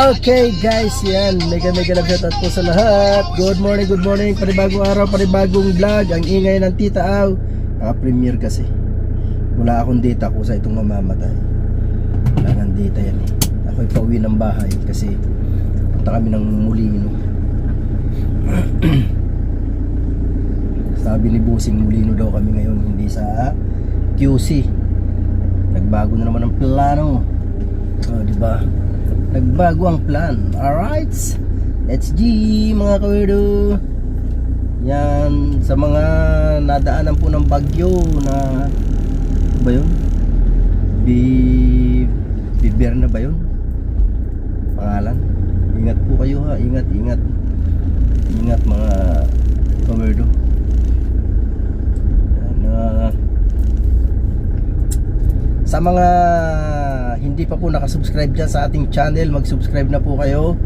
Okay guys, yan. Mega shoutout po sa lahat. Good morning. Panibagong araw, panibagong vlog. Ang ingay ng Tita Aw. Naka-premiere kasi. Wala akong data ko sa itong mamamatay. Wala ng data yan eh. Ako'y pauwi ng bahay kasi punta kami ng Mulino. Sabi ni Busing, Mulino daw kami ngayon, hindi sa QC. Nagbago na naman ang plano. Diba? Nagbago ang plan. Alright, let's G mga kawerdo. Yan, sa mga nadaanan po ng bagyo na ba yun? Biber na ba yun? Pangalan? Ingat po kayo ha, ingat mga kawerdo. Sa mga hindi pa po nakasubscribe dyan sa ating channel, mag-subscribe na po kayo.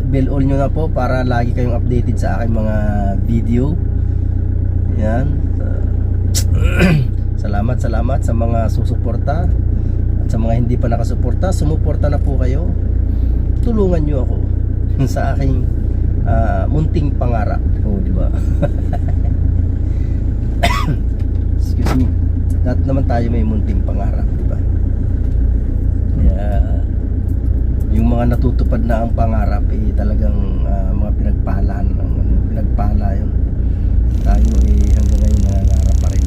Bell all nyo na po para lagi kayong updated sa aking mga video. Yan. Salamat sa mga susuporta. At sa mga hindi pa nakasuporta, sumuporta na po kayo. Tulungan nyo ako sa aking munting pangarap. Di ba? Excuse me. Lahat naman tayo may munting pangarap, di ba? Kaya yung mga natutupad na ang pangarap talagang mga pinagpala yun. Tayo hanggang ngayon nangangarap pa rin.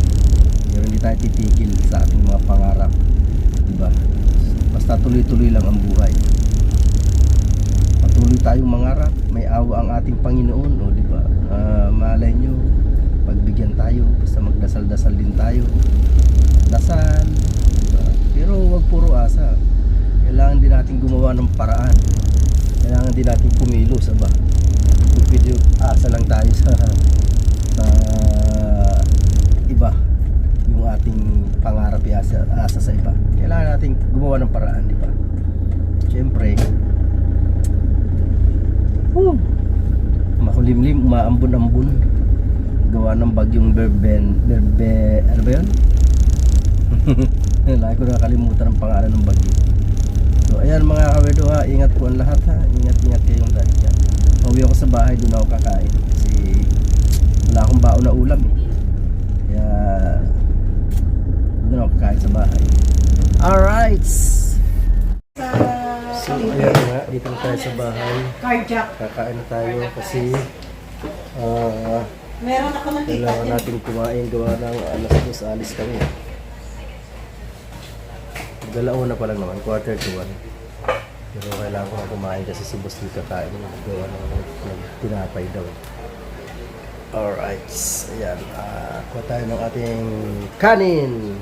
Pero hindi tayo titigil sa ating mga pangarap, di ba? Basta tuloy-tuloy lang ang buhay. Patuloy tayong mangarap, may awa ang ating Panginoon, di ba? Malay nyo, pagbigyan tayo, basta magdasal-dasal din tayo. Dasal, diba? Pero wag puro asa. Kailangan din natin gumawa ng paraan. Kailangan din natin kumilos, aba. Kung pwede asa lang tayo sa iba, yung ating pangarap asa sa iba. Kailangan natin gumawa ng paraan, di ba? Siyempre, makulimlim, umaambon-ambon. Gawa ng bagyong berbe, ano ba yun? Lagi ko nakalimutan ang pangalan ng bagyo. So ayan mga kawerdo ha, ingat po ang lahat ha. Ingat kayong lahat dyan. Pauwi ako sa bahay, doon ako kakain kasi wala akong baon na ulam eh. Kaya doon ako kakain sa bahay. Alright, so ayan nga, dito na tayo sa bahay. Kakain na tayo kasi meron ako nakita. kailangan natin kumain, gawa ng alas 2 alis kami. Dalauna pa lang naman, 1:45. Pero kailangan ko na kumain kasi si boss di kakain. Gawa ng tinapay daw. Alright, ayan. Kuha tayo ng ating kanin.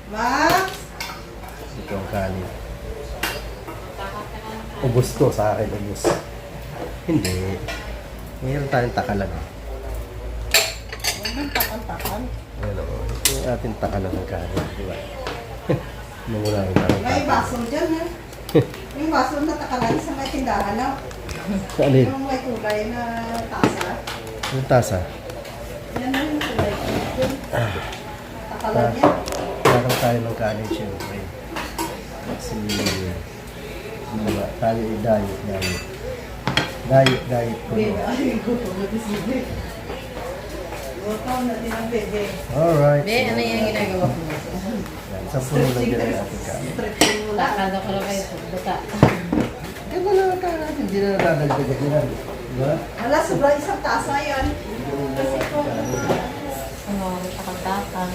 Max! Ito ang kanin. Ubus to sa akin, ubus. Hindi. Mayroon tayong takalan. Takal. Ayan o. Ito yung ating takalan ng kanin. Diba? Mawala yung takalan. May baso dyan eh. Yung baso na takalan sa may tindahan na. Alin? Yung may kulay na tasa. Yung tasa? Yan na yung kulay. Takalan yan. Parang tayo ng kanin siyempre. Kasi diba, tayo diet po. Ay, gutom na disibig. Gutom na din ang bebe. Alright. Be, ano yung ginagawa ko? Yan, 10 lang din ang ating kanin. Lakad ako na kayo, buta. Eh wala na tayo natin, hindi na nadadagdagan yan. Diba? Hala, sobrang isang tasa yan. Kasi kung Ano, takal-takal.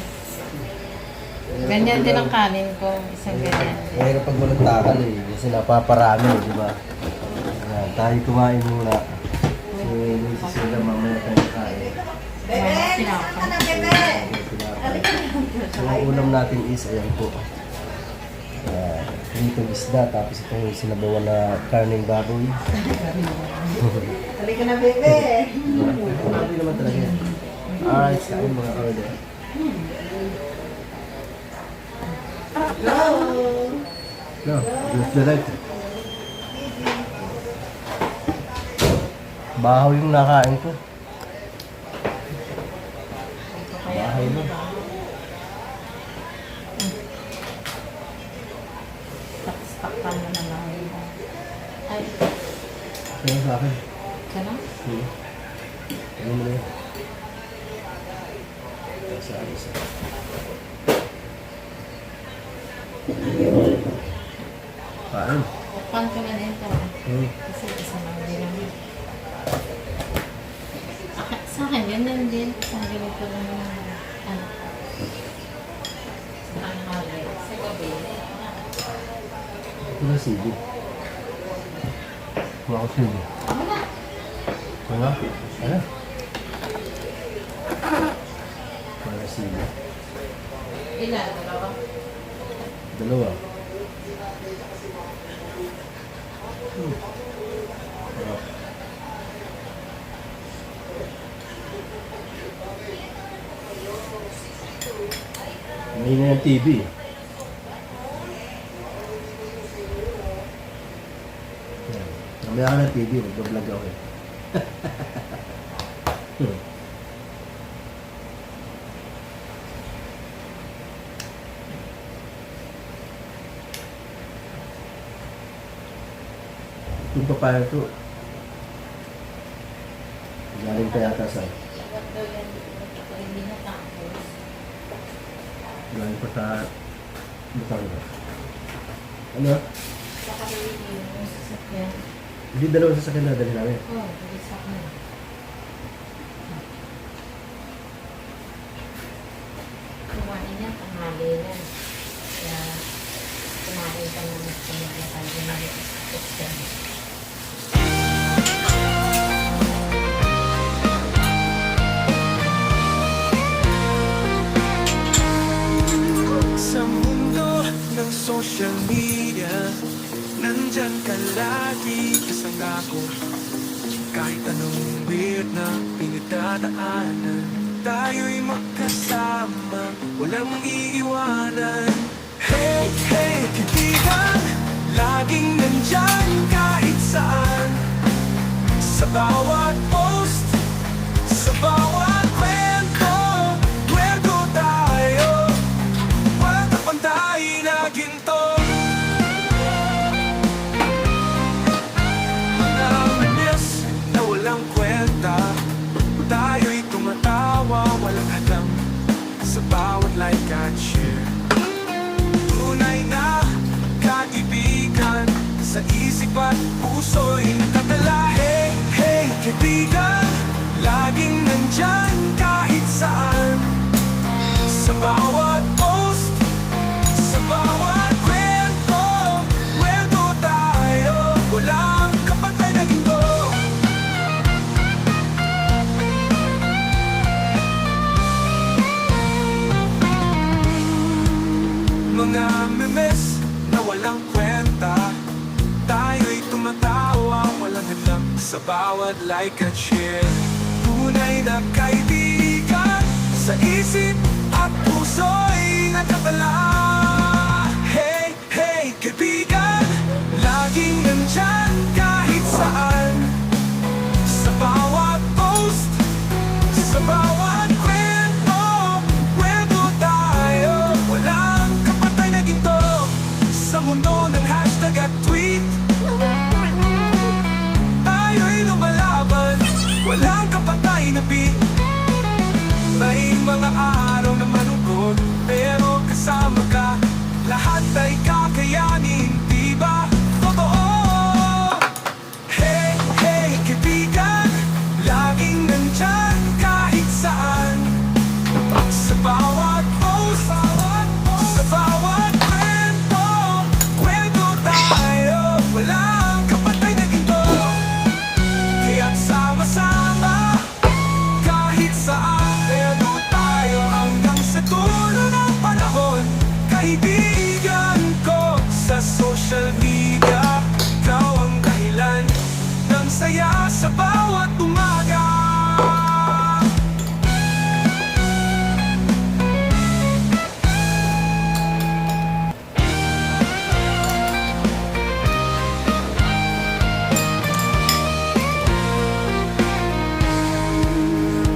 Ganyan din ang kanin ko, isang ganyan. Mahirap pag walang takal eh, kasi napaparami, di ba? Yan, tayo kumain muna. Si Mrs. Sila mamaya tayo kain. bebe, saan ka na bebe? Ang ulam natin is, ayan po. Pritong isda, tapos ito yung sinabawan na karneng baboy. Halika na bebe. Marami naman talaga yan. Alright, kain mga order. Go! No, just the right. Bahaw yung nakain ko. Bahaw na. Takpan mo na lang yun. Kaya sa akin. Ganun? Ano mo na yun? Sa isa. Paan? Pan ko na dito. Kasi isa lang din naman. Sa akin, ganyan din. Sa ganito lang naman. Ano? Sa tanghali. Sa gabi. Ito na sige. Kuha ko sige. Wala. Kuha? Ano? Kuha na sige. Ilan? Dalawa? Dalawa. Sarap. May na yung TV. Yan. Mamaya ka ng TV, mag-vlog ako eh. Yung papaya to, galing pa yata sa, Dapat daw yan. Kapag hindi natapos. galing pa sa, Batangas. Ano? Saka daw yung sasakyan. Hindi dalawang sasakyan na dali namin. Oo, bisa ko na. Kumain yan, tanghali na. Kaya kumain ka na mas kumain ka na extend. Sa mundo ng social media, nandyan ka lagi kasama ko. Kahit anong weird na pinagdadaanan, tayo'y magkasama, walang iiwanan. Hey, hey, kaibigan, laging nandyan kahit saan. Sa bawat post, sa bawat kwento, kwento tayo. Walang kapantay na ginto. Mga manis na walang kwenta, tayo'y tumatawa, walang hadlang. Sa bawat like at share, tunay na kaibigan. Sa isip at puso'y nakatala. Hey, hey, kaibigan, laging nandyan kahit saan. Sa bawat post, sa bawat kwento, kwento tayo, walang kapatay na ginto. Mga memes na walang kwenta, tayo'y tumatawa, walang hadlang. Sa bawat like at share, tunay na kaibigan. Sa isip at puso'y nakatala. Hey, hey, kaibigan, laging nandyan kahit saan. Sa bawat post, sa bawat kwento, kwento tayo, walang kapatay na ginto. Sa mundo ng hashtag at tweet, tayo'y lumalaban, walang kapatay na beat. May mga araw na malungkot, pero kasama ka, lahat ay kakayanin, di ba? Totoo! Hey, hey, kaibigan, laging nandyan kahit saan. Sa bawat post, sa bawat kwento, kwento tayo, walang kapatay na ginto. Kaya't sama-sama, kahit saan, pero tayo hanggang sa dulo ng panahon. Kaibigan ko sa social media, ikaw ang dahilan ng saya sa bawat umaga.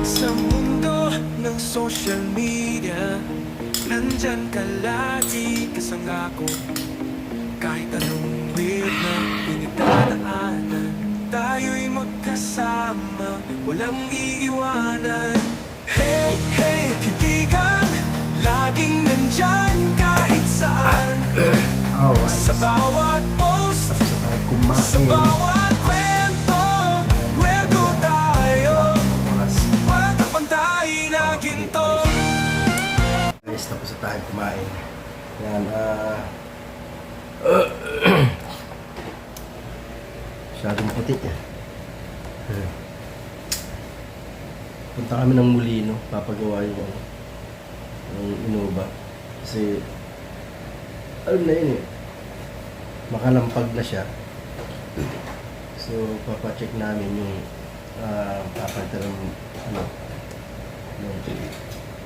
Sa mundo ng social media, nandyan ka lagi kasama ko. Kahit anong weird na pinagdadaanan, tayo walang iiwanan. Hey, hey, kaibigan, laging nandyan kahit saan. Sa bawat post, sa bawat kwento, kwento tayo. Pagkapantay na ginto. Guys, tapos na tayo kumain. Yan, masyadong puti eh. Punta kami ng Molino, papagawa yung ano, yung Innova. Kasi, alam na yun eh, makalampag na siya. So, papacheck namin yung papalitan ng ano, yung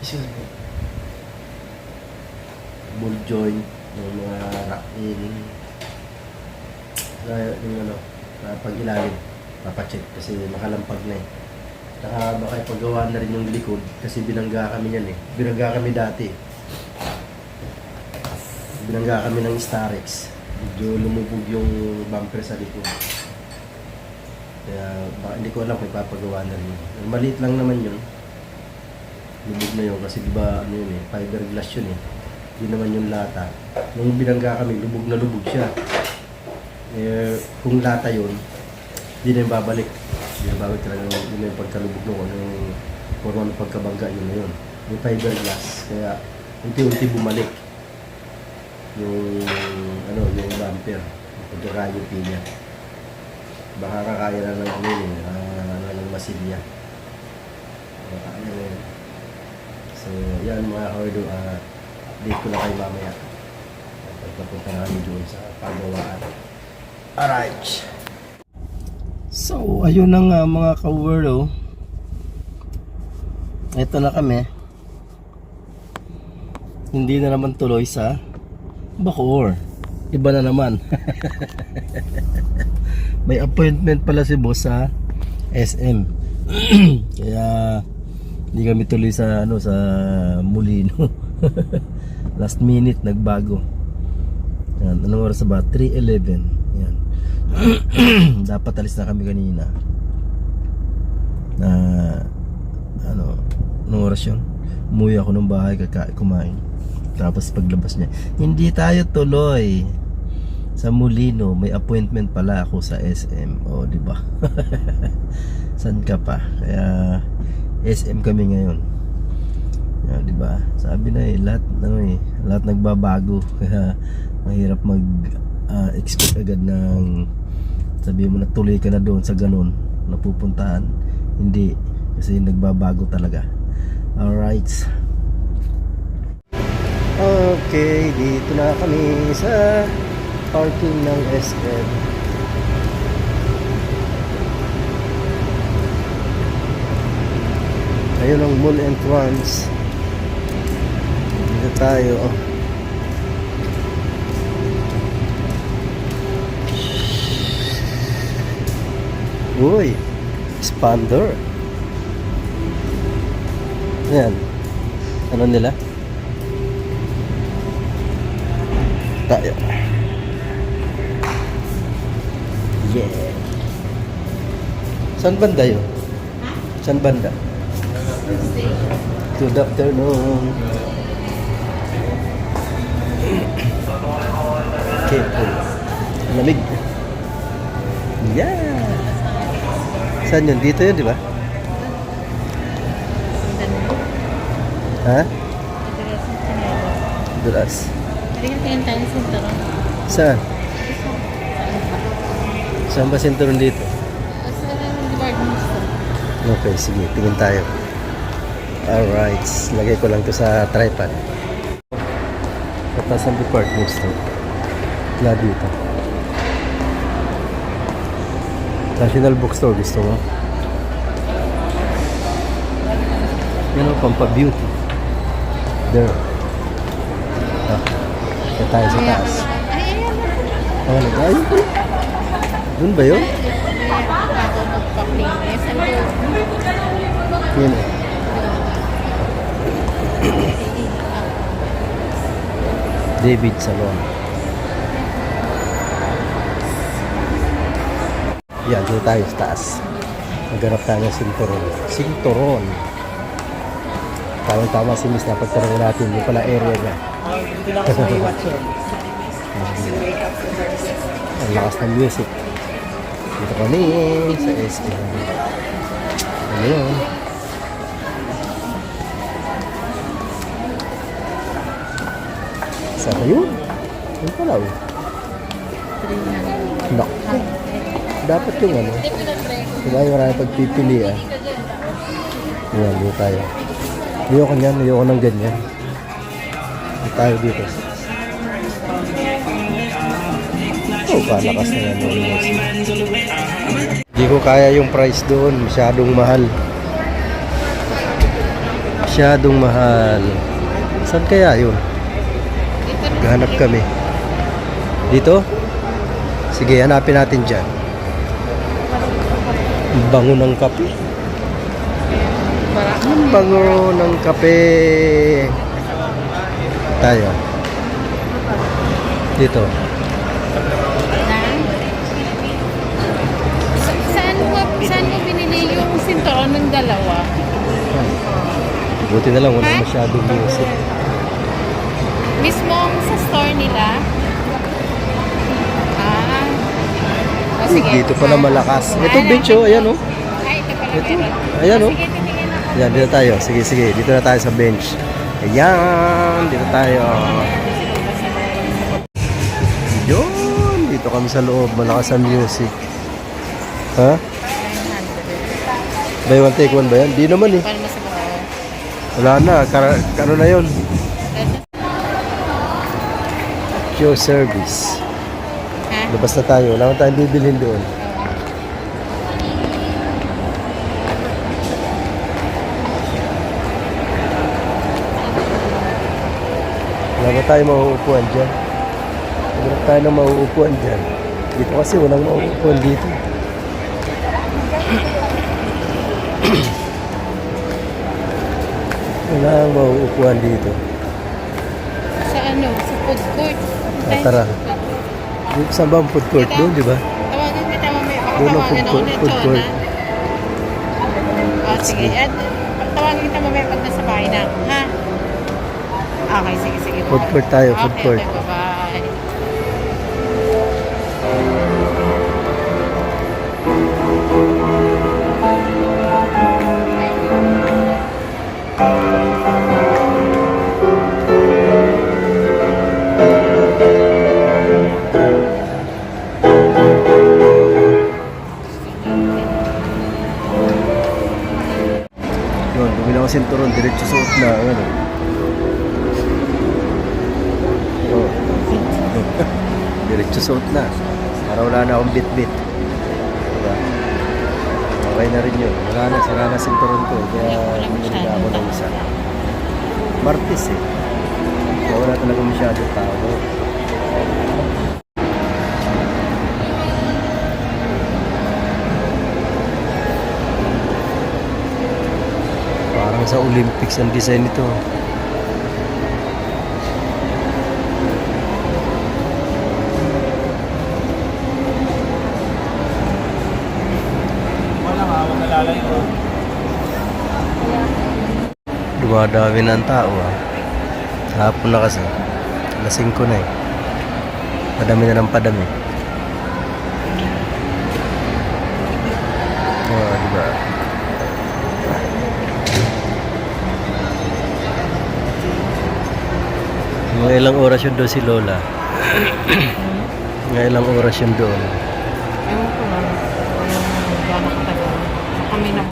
excuse me, ball joint, yung mga rack in, yung ano, pag ilalim, papacheck kasi makalampag na eh. Saka baka ipagawa na rin yung likod kasi binangga kami yan eh. Binangga kami dati. Binangga kami ng Starex. Medyo lumubog yung bumper sa likod. Kaya baka, hindi ko alam kung ipapagawa na rin. Maliit lang naman yun. Lubog na yun kasi diba ano yun eh, fiberglass yun eh. Hindi naman yung lata. Nung binangga kami, lubog na lubog siya. Eh, kung lata yun, hindi na yung babalik. Hindi na babalik talaga yun na yung pagkalubog mo. Ano yung forma ng pagkabangga yun na yun. Yung fiberglass. Kaya unti-unti bumalik yung ano, yung bumper. Yung pagkakayupi niya. Baka kakaya na ng ano yun, ng masilya. Ano yun. So, yan mga hardo. Date ko na kayo mamaya. Pagpapunta na kami doon sa paggawaan. Alright. So, ayun na nga mga ka-wordo. Ito na kami. Hindi na naman tuloy sa Bacoor. Iba na naman. May appointment pala si boss sa SM. Kaya hindi kami tuloy sa ano, sa Molino. Last minute nagbago. Yan, anong oras ba? 3:11. Yan. Dapat alis na kami kanina. Na ano, anong oras yun? Umuwi ako ng bahay, kumain. Tapos paglabas niya, hindi tayo tuloy sa Molino, may appointment pala ako sa SM. O, di ba? San ka pa? Kaya SM kami ngayon. Yan, di ba? Sabi na eh, lahat ano eh, lahat nagbabago. Kaya mahirap expect agad ng sabi mo na tuloy ka na doon sa ganun napupuntahan. Hindi, kasi nagbabago talaga. Alright. Okay, dito na kami sa parking ng SM. Ayun ang mall entrance. Dito tayo. Uy, expander. Ayan. Ano nila? Tayo. Yeah. Saan banda yun? Saan banda? Good afternoon. Okay. Lamig. Yeah. Saan yun? Dito yun, di ba? Ha? Dulas. Tingin tayo sa sinturon. Saan? Saan ba sinturon dito? Sa department store. Okay, sige. Tingin tayo. Alright. Lagay ko lang to sa tripod. Patas ang department store. Wala dito. National Bookstore, gusto mo? Yan o, Pampa-Beauty. There. Kaya tayo sa taas. Ayun pala. Doon ba yun? Yan o. David Salon. Yan, dito tayo sa taas. Naghanap tayo ng sinturon. Sinturon. Tama si Miss, napagtanong natin yung pala area niya. Dito lang ako sa may watch yun. Ang lakas ng music. Dito kami sa SM. Ano yun? Saan ba yun? Yun pala oh. Naku. Dapat yung ano. Diba yung marami pagpipilian. Ayan, dito tayo. Ayoko niyan, ayoko ng ganyan. Dito tayo dito. Oh, kalakas na yan. Hindi ko kaya yung price doon. Masyadong mahal. Masyadong mahal. Saan kaya yun? Gahanap kami. Dito? Sige, hanapin natin dyan. Ang bango ng kape. Ang bango ng kape. Tayo. Dito. Saan mo binili yung sinturon ng dalawa? Buti na lang, wala masyadong music. Mismo sa store nila? O sige. Dito pala malakas. Ito bench oh, ayan oh. Ay, ito pala Ito. meron. Ayan oh. Sige, titingin ako. Ayan, dito tayo. Sige, dito na tayo sa bench. Ayan, dito tayo. Yun, dito kami sa loob. Malakas ang music. Ha? Buy one take one ba yan? Di naman eh. Paano mo sa baba? Wala na, ano na yun? Q service. Ha? Labas na tayo. Wala na tayong bibilhin doon. Wala ba tayo mauupuan dyan? Wala tayo na mauupuan dyan. Dito kasi walang mauupuan dito. Wala ang mauupuan dito. Sa ano? Sa food court. Tara. Dito saan ba ang food court doon, di ba? Tawagan kita mamaya. Baka Doon ang tawagan ako ni food court. Chona. Sige. Tawagan kita mamaya pag nasa bahay na. Ha? Okay, sige. Food court tayo, food Okay, court. bye-bye. Yun, bumili ako sinturon, diretso suot na, ano. Oh. Diretso suot na. Para wala na akong bit-bit. Diba? Okay na rin yun. Wala na, sira na sinturon ko. Kaya bumili na ako ng isa. Martis eh. Kaya wala talaga masyadong tao. Parang sa Olympics ang design nito. Dumadami na ang tao ah. Hapon na kasi. Alas 5 na eh. Padami na ng padami. Oh, diba? Mga ilang oras yun doon si Lola. Mga ilang oras yun doon. Ewan ko lang. Gano'ng katagal. Kami na.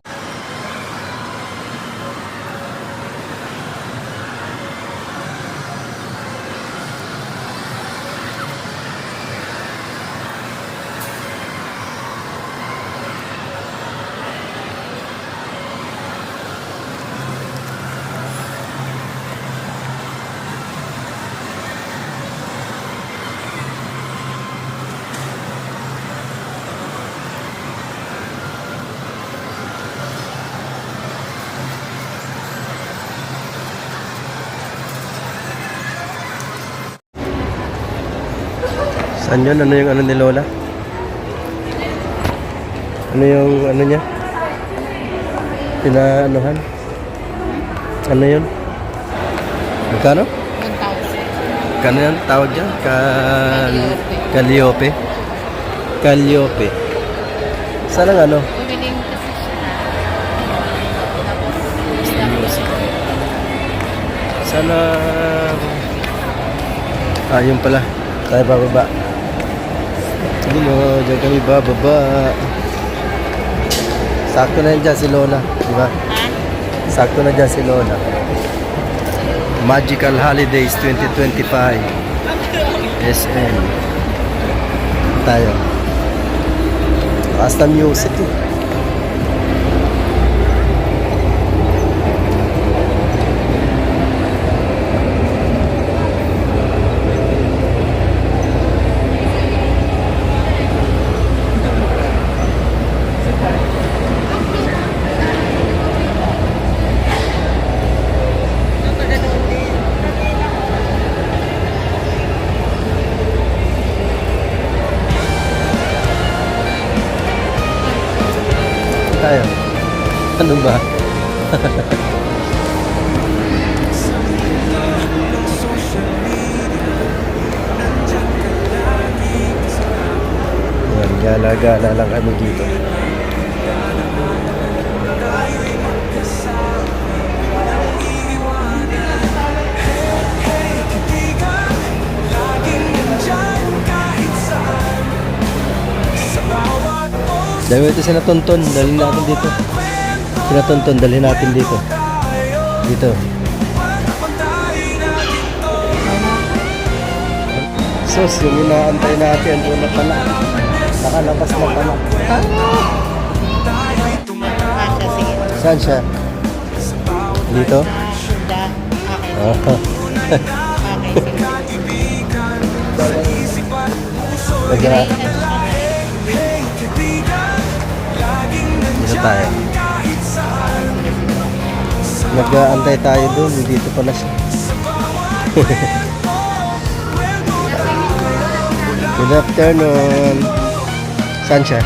Saan yun? Ano yung ano ni Lola? Ano yung ano niya? Pinaanuhan. Ano yun? Magkano? 1,000. Kano yan tawag dyan? Calliope. Calliope. Saan ang ano? Bumiling kasi siya. Tapos, Sana... yun pala. Tayo bababa. Hindi mo, dyan kami bababa. Sakto na yan dyan si Lola. Diba? ha? Sakto na dyan si Lola. Magical Holidays 2025 SM tayo. Basta music eh. Tayo. Ano ba? Yan, gala-gala lang kami dito. Dahil ito sinatonton, dalhin natin dito. Sinatonton, dalhin natin dito. Dito. Sus, yung inaantay natin, doon na pala. Nakalabas na pala. Sige. Saan siya? Dito? Da. Okay. Oh. Okay, sige. Nag- Dito tayo. Nag-aantay tayo doon. Dito pala siya. Good afternoon. Saan siya?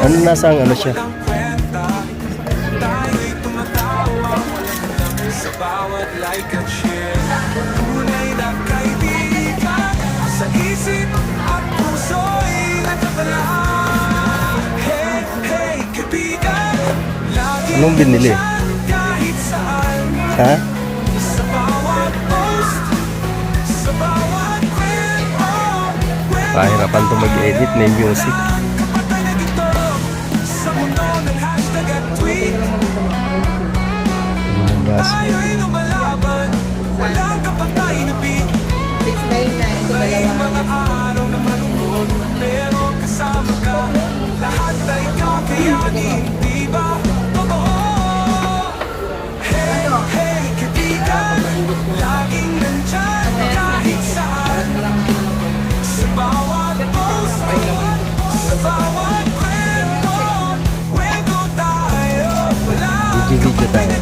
Ano nasa ang ano siya? Sa bawat like at share, tunay na kaibigan. Sa isip at puso'y nagkakalaan. Hey, hey, kaibigan, lagi Anong binili? nandyan kahit saan. Ha? Sa bawat post, sa bawat kwento, Pahirapan to mag-edit na yung music. kapatay na dito. Sa mundo ng hashtag at tweet, tayo'y lumalaban. Walang kapatay na beat. 699. May mga araw na malungkot, pero kasama ka. Lahat ay kakayanin, di ba? Totoo. Hey, hey, kaibigan, laging nandyan kahit saan. Sa bawat post, sa bawat kwento, kwento tayo. Walang Video tayo.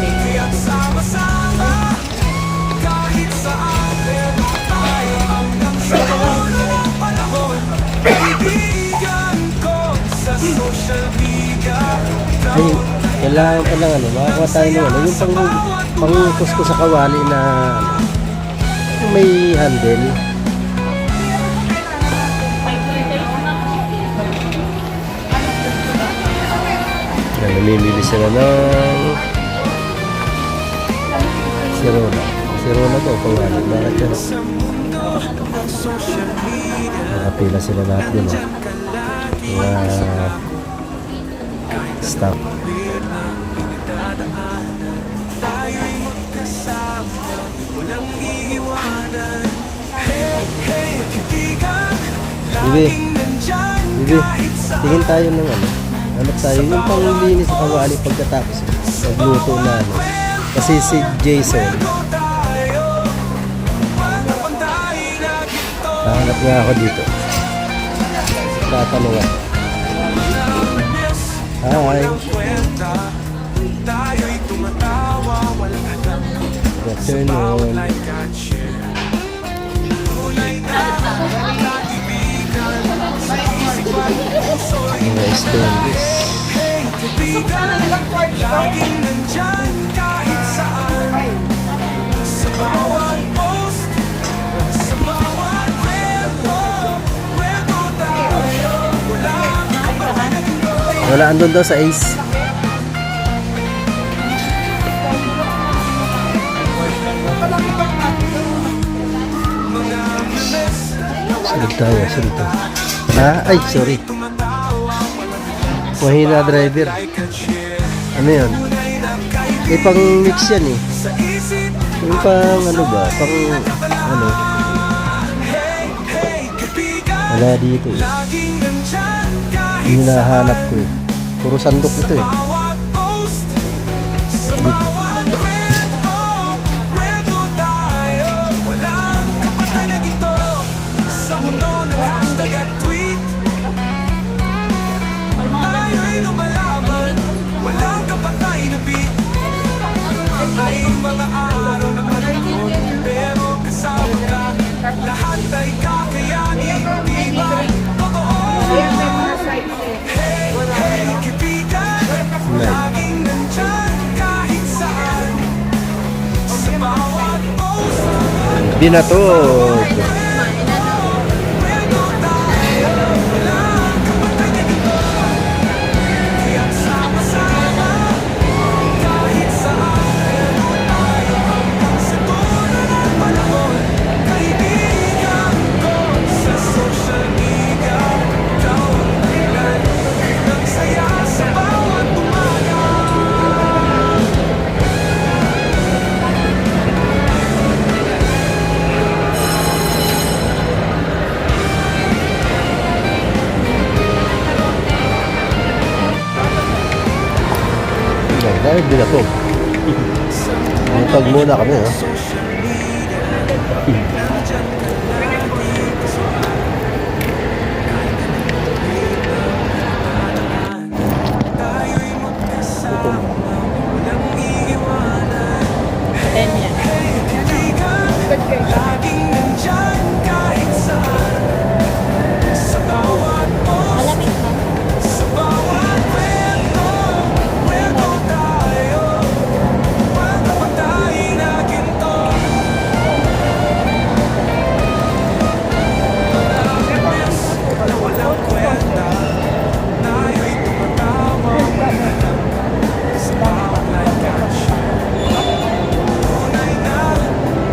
kaya't sama-sama, kahit saan, meron tayo hanggang sa dulo ng panahon. Kaibigan ko sa social media. Ay, kailangan pa lang ano, makakuha tayo ng ano, yung pang-kuskus ko sa kawali na ano, yung may handle. Yan, namimili sila ng Sirona. Sirona to, kawali. Bakit yan? Nakapila sila lahat din. Mga staff. Tayo'y magkasama, walang iiwanan. Hey, hey, kaibigan, Bibi, laging nandyan Bibi, kahit saan. tingin tayo ng ano. Ano tayo, yung panglinis sa kawali pagkatapos nagluto na ano. Kasi si Jason, nahanap nga ako dito. Tatanungan. Hi. Tayo'y tumatawa, walang hadang. Good afternoon. Like at share. Mga stainless. Laging nandyan kahit saan. Sa bawat post, sa bawat kwento tayo. Walang kapatid. Wala andun daw sa Ace. Sunod tayo, sunod tayo. Ay, sorry. Mahina driver. Ano yun? Pang mix yan eh. Yung pang ano ba? Pang ano? Wala dito eh. Yung hinahanap ko eh. Puro sandok ito eh. Walang kapatay na beat. Ay mga araw na malungkot, pero kasama ka. Lahat ay kakayanin, di ba? Totoo. Hey, hey, kaibigan, laging nandyan kahit saan. Sa bawat post, Binatog. kwento tayo. Walang kapatay na ito. Kaya sama-sama, kahit saan tayo. Sa dulo ng panahon, kaibigan ko sa social media. Ikaw ang dahilan ng saya sa bawat umaga. Yan, dahil binatog. Binatog muna kami ha. Tayo'y magkasama, walang iiwanan. Kaibigan, laging nandyan kahit saan. Sa bawat post, sa bawat kwento tayo. Walang kapatay na ginto. Maramias na walang kwenta. Tayo'y tumatawa sa bawat like and share. Tunay na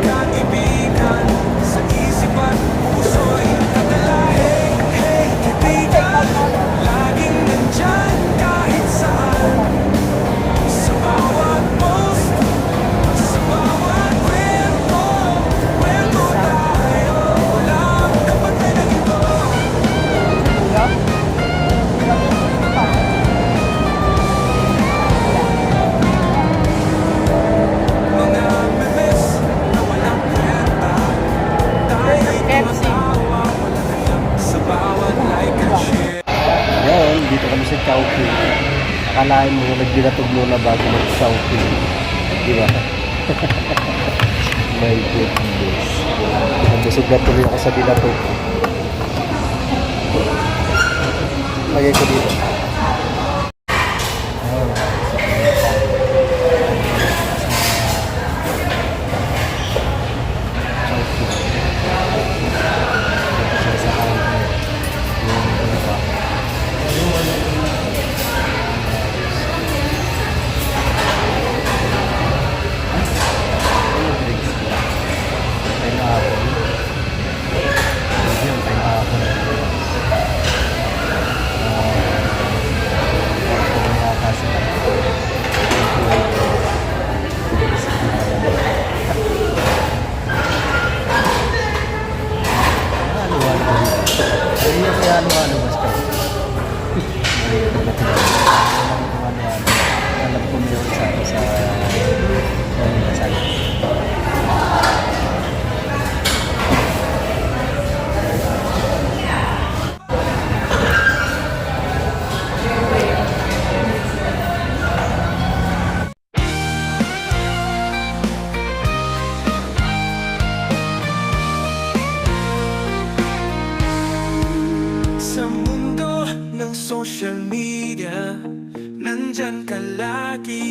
kaibigan, sa isip at puso'y nakadala. Hey, hey, kaibigan, laging nandyan kahit saan. Sa bawat post, sa bawat kwento tayo. Walang kapatid na ito. Mga memes na walang kwenta. Tayo'y tumatawa, walang alam sa bawat like and share. Ngayon, dito kami sa Chowking. Akalain mo nagbinatog muna bago mag-Chowking. Di ba? My goodness. Nabusog na tuloy ako sa binatog. Lagay ko dito.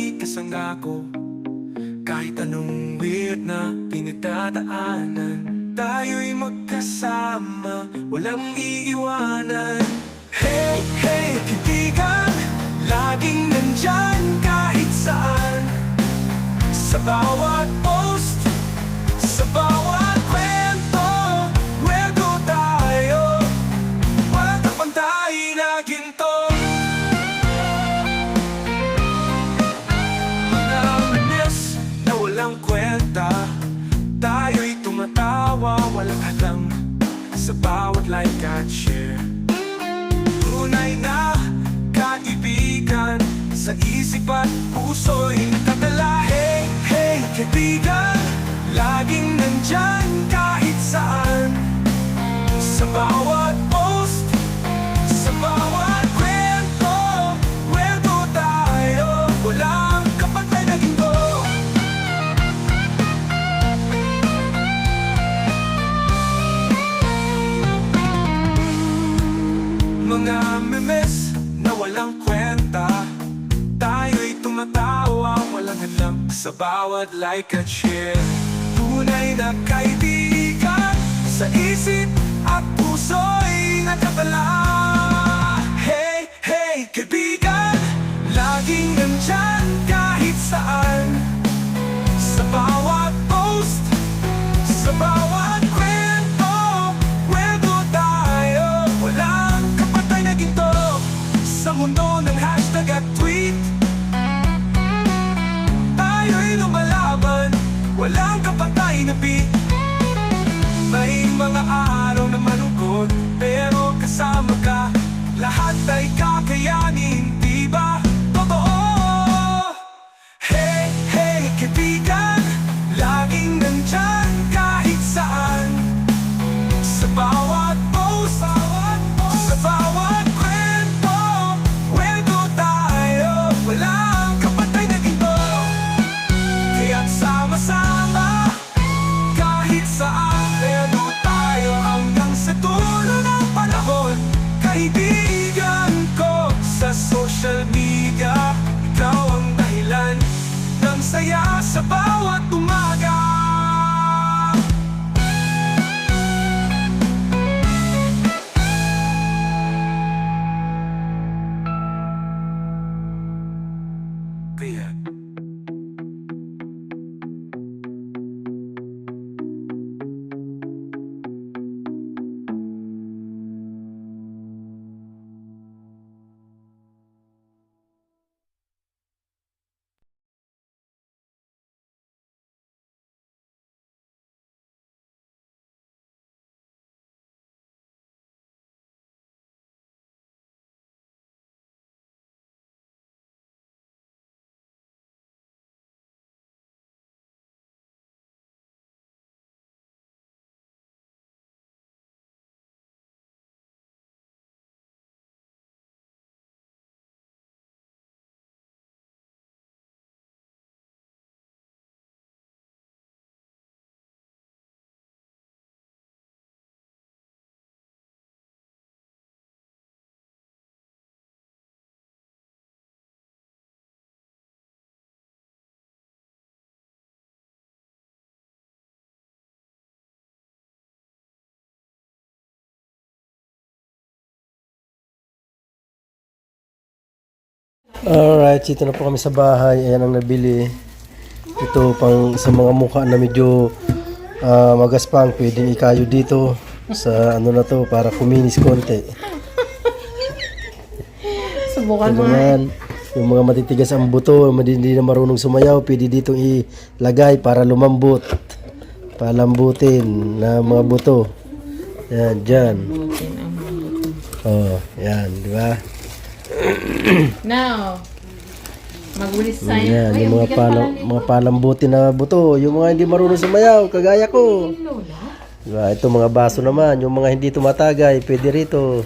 lagi kasangga ko. Kahit anong weird na pinagdadaanan, tayo'y magkasama, walang iiwanan. Hey, hey, kaibigan, laging nandyan kahit saan. Sa bawat post, sa bawat kwento, kwento tayo, walang kapantay na ginto. Mga manis na walang kwenta, tayo'y tumatawa, walang hadlang sa bawat like at share. Tunay na kaibigan, sa isip at puso'y nakatala. Hey, hey, kaibigan, laging nandyan kahit saan. Sa bawat post, sa bawat kwento, kwento tayo, walang kapantay na ginto. Mga memes na walang kwenta, tayo'y tumatawa, walang hadlang sa bawat like at share. Tunay na kaibigan, sa isip at puso'y nakatala. Hey, hey, kaibigan, laging nandyan kahit saan. Sa bawat post, sa bawat kwento, kwento tayo, walang kapatay na ginto. Sa mundo ng hashtag at tweet, tayo'y lumalaban, walang kapatay na beat. May mga araw na malungkot, pero kasama ka, lahat ay kakayanin, di ba? Totoo! Hey, hey, kaibigan, laging nandyan kahit saan. Sa bawat post, sa bawat kwento, kwento tayo, walang kapatay na ginto. Kaya't sama-sama, kahit saan, pero tayo hanggang sa dulo ng panahon. Kaibigan ko sa social media, ikaw ang dahilan ng saya sa bawat umaga. Kaya Alright, dito na po kami sa bahay. Ayan ang nabili. Ito pang sa mga mukha na medyo magaspang, pwedeng ikayo dito sa ano na to para kuminis konti. Subukan mo. Kailangan yung mga matitigas ang buto, hindi na marunong sumayaw, pwede dito ilagay para lumambot. Palambutin na mga buto. Yan, dyan. Oh, yan, di ba? Now, magulis tayo. Yan, Ay, yung mga, bigat pala nito. mga palambutin na buto, yung mga hindi marunong sumayaw, kagaya ko. Lola? Diba? Ito mga baso naman, yung mga hindi tumatagay, pwede rito.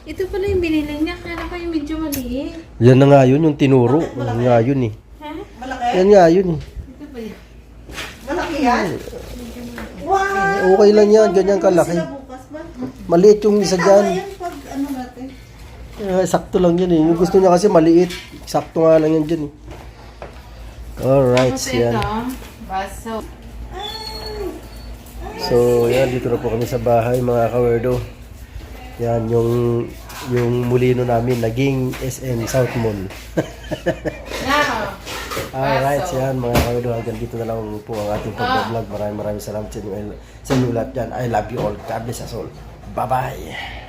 Ito pala yung binili niya. Kaya pa yung medyo maliit. Yan na nga yun, yung tinuro. Yan nga yun eh. Ha? Malaki? Yan nga yun eh. Ito pa yun. Malaki yan? Wow! Okay lang yan, ganyan kalaki. Sila bukas ba? Maliit yung isa Tama dyan. yan pag ano natin. Sakto lang yan eh. Yung gusto niya kasi maliit. Sakto nga lang yan dyan eh. Alright, Tapos yan. ito, baso. So, yan, dito na po kami sa bahay, mga kawerdo. Yan, yung mulino namin, naging SM South Mall. Now, Alright, baso. yan, mga kawerdo. Hanggang dito na lang po ang ating pag-vlog. Maraming salamat sa inyo. Sa inyo lahat yan. I love you all. God bless us all. Bye-bye.